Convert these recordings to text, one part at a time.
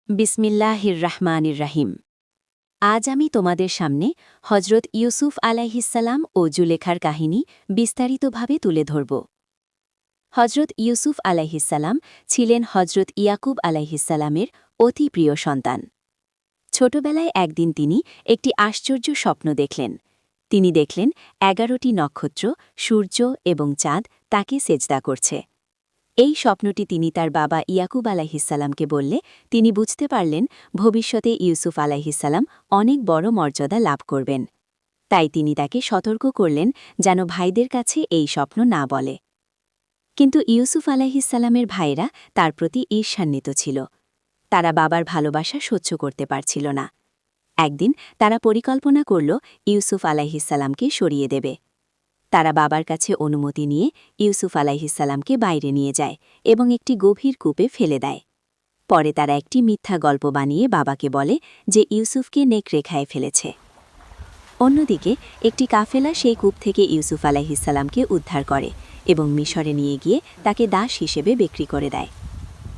বিসমিল্লাহির রাহমানির রাহিম। আজ আমি তোমাদের সামনে হজরত ইউসুফ আলাইহিসসালাম ও জুলেখার কাহিনী বিস্তারিতভাবে তুলে ধরব। হজরত ইউসুফ আলাইহিসসালাম ছিলেন হজরত ইয়াকুব আলাইহিসসালামের অতি প্রিয় সন্তান। ছোটবেলায় একদিন তিনি একটি আশ্চর্য স্বপ্ন দেখলেন। তিনি দেখলেন 11টি নক্ষত্র, সূর্য এবং চাঁদ তাকে সেজদা করছে। এই স্বপ্নটি তিনি তার বাবা ইয়াকুব আলাইহিসসালামকে বললে তিনি বুঝতে পারলেন ভবিষ্যতে ইউসুফ আলাইহিসসালাম অনেক বড় মর্যাদা লাভ করবেন। তাই তিনি তাকে সতর্ক করলেন যেন ভাইদের কাছে এই স্বপ্ন না বলে। কিন্তু ইউসুফ আলাইহিসসালামের ভাইরা তার প্রতি ঈর্ষান্বিত ছিল। তারা বাবার ভালোবাসা সহ্য করতে পারছিল না। একদিন তারা পরিকল্পনা করল ইউসুফ আলাইহিসসালামকে সরিয়ে দেবে। তারা বাবার কাছে অনুমতি নিয়ে ইউসুফ আলাইহিসসালামকে বাইরে নিয়ে যায় এবং একটি গভীর কূপে ফেলে দেয়। পরে তারা একটি মিথ্যা গল্প বানিয়ে বাবাকে বলে যে ইউসুফকে নেকড়ে খায় ফেলেছে। অন্যদিকে একটি কাফেলা সেই কূপ থেকে ইউসুফ আলাইহিসসালামকে উদ্ধার করে এবং মিশরে নিয়ে গিয়ে তাকে দাস হিসেবে বিক্রি করে দেয়।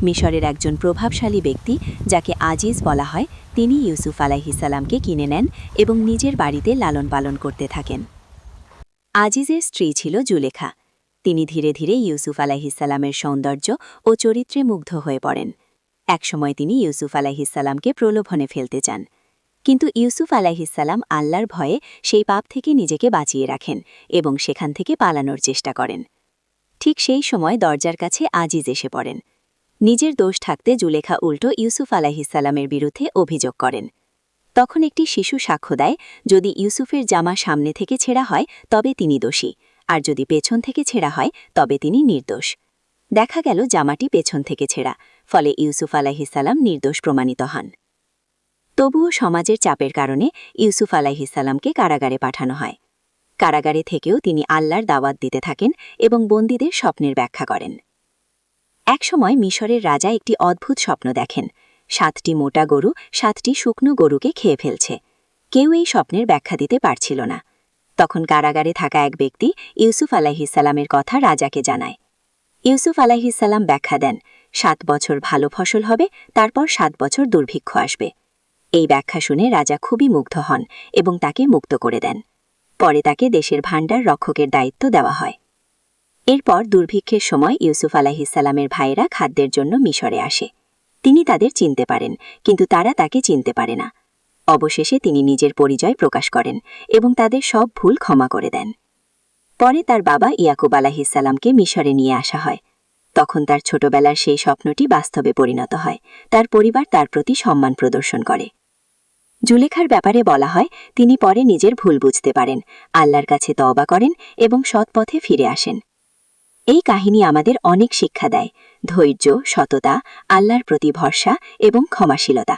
মিশরের একজন প্রভাবশালী ব্যক্তি যাকে আজিজ বলা হয়, তিনি ইউসুফ আলাইহিসসালামকে কিনে নেন এবং নিজের বাড়িতে লালন পালন করতে থাকেন। আজিজের স্ত্রী ছিল জুলেখা। তিনি ধীরে ধীরে ইউসুফ আলাইহিসসালামের সৌন্দর্য ও চরিত্রে মুগ্ধ হয়ে পড়েন। একসময় তিনি ইউসুফ আলাইহিসসালামকে প্রলোভনে ফেলতে চান, কিন্তু ইউসুফ আলাইহিসসালাম আল্লাহর ভয়ে সেই পাপ থেকে নিজেকে বাঁচিয়ে রাখেন এবং সেখান থেকে পালানোর চেষ্টা করেন। ঠিক সেই সময় দরজার কাছে আজিজ এসে পড়েন। নিজের দোষ থাকতে জুলেখা উল্টো ইউসুফ আলাইহিসসালামের বিরুদ্ধে অভিযোগ করেন। তখন একটি শিশু সাক্ষ্য দেয়, যদি ইউসুফের জামা সামনে থেকে ছেঁড়া হয় তবে তিনি দোষী, আর যদি পেছন থেকে ছেঁড়া হয় তবে তিনি নির্দোষ। দেখা গেল জামাটি পেছন থেকে ছেঁড়া, ফলে ইউসুফ আলাইহিসসালাম নির্দোষ প্রমাণিত হন। তবুও সমাজের চাপের কারণে ইউসুফ আলাইহিসসালামকে কারাগারে পাঠানো হয়। কারাগারে থেকেও তিনি আল্লাহর দাওয়াত দিতে থাকেন এবং বন্দীদের স্বপ্নের ব্যাখ্যা করেন। একসময় মিশরের রাজা একটি অদ্ভুত স্বপ্ন দেখেন। 7টি মোটা গরু 7টি শুকনো গরুকে খেয়ে ফেলছে। কেউ এই স্বপ্নের ব্যাখ্যা দিতে পারছিল না। তখন কারাগারে থাকা এক ব্যক্তি ইউসুফ আলাইহিসসালামের কথা রাজাকে জানায়। ইউসুফ আলাইহিসসালাম ব্যাখ্যা দেন, 7 বছর ভালো ফসল হবে, তারপর 7 বছর দুর্ভিক্ষ আসবে। এই ব্যাখ্যা শুনে রাজা খুবই মুগ্ধ হন এবং তাকে মুক্ত করে দেন। পরে তাকে দেশের ভাণ্ডার রক্ষকের দায়িত্ব দেওয়া হয়। এরপর দুর্ভিক্ষের সময় ইউসুফ আলাইহিসসালামের ভাইয়েরা খাদ্যের জন্য মিশরে আসে। তিনি তাদের চিনতে পারেন, কিন্তু তারা তাকে চিনতে পারে না। অবশেষে তিনি নিজের পরিচয় প্রকাশ করেন এবং তাদের সব ভুল ক্ষমা করে দেন। পরে তার বাবা ইয়াকুব আলাইহিসসালামকে মিশরে নিয়ে আসা হয়। তখন তার ছোটবেলার সেই স্বপ্নটি বাস্তবে পরিণত হয়। তার পরিবার তার প্রতি সম্মান প্রদর্শন করে। জুলেখার ব্যাপারে বলা হয়, তিনি পরে নিজের ভুল বুঝতে পারেন, আল্লাহর কাছে তওবা করেন এবং সৎ পথে ফিরে আসেন। এই কাহিনী আমাদের অনেক শিক্ষা দেয়: ধৈর্য, সততা, আল্লাহর প্রতি ভরসা এবং ক্ষমাশীলতা।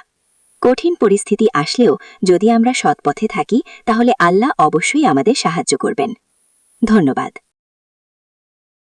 কঠিন পরিস্থিতি আসলেও যদি আমরা সৎ পথে থাকি তাহলে আল্লাহ অবশ্যই আমাদের সাহায্য করবেন। ধন্যবাদ।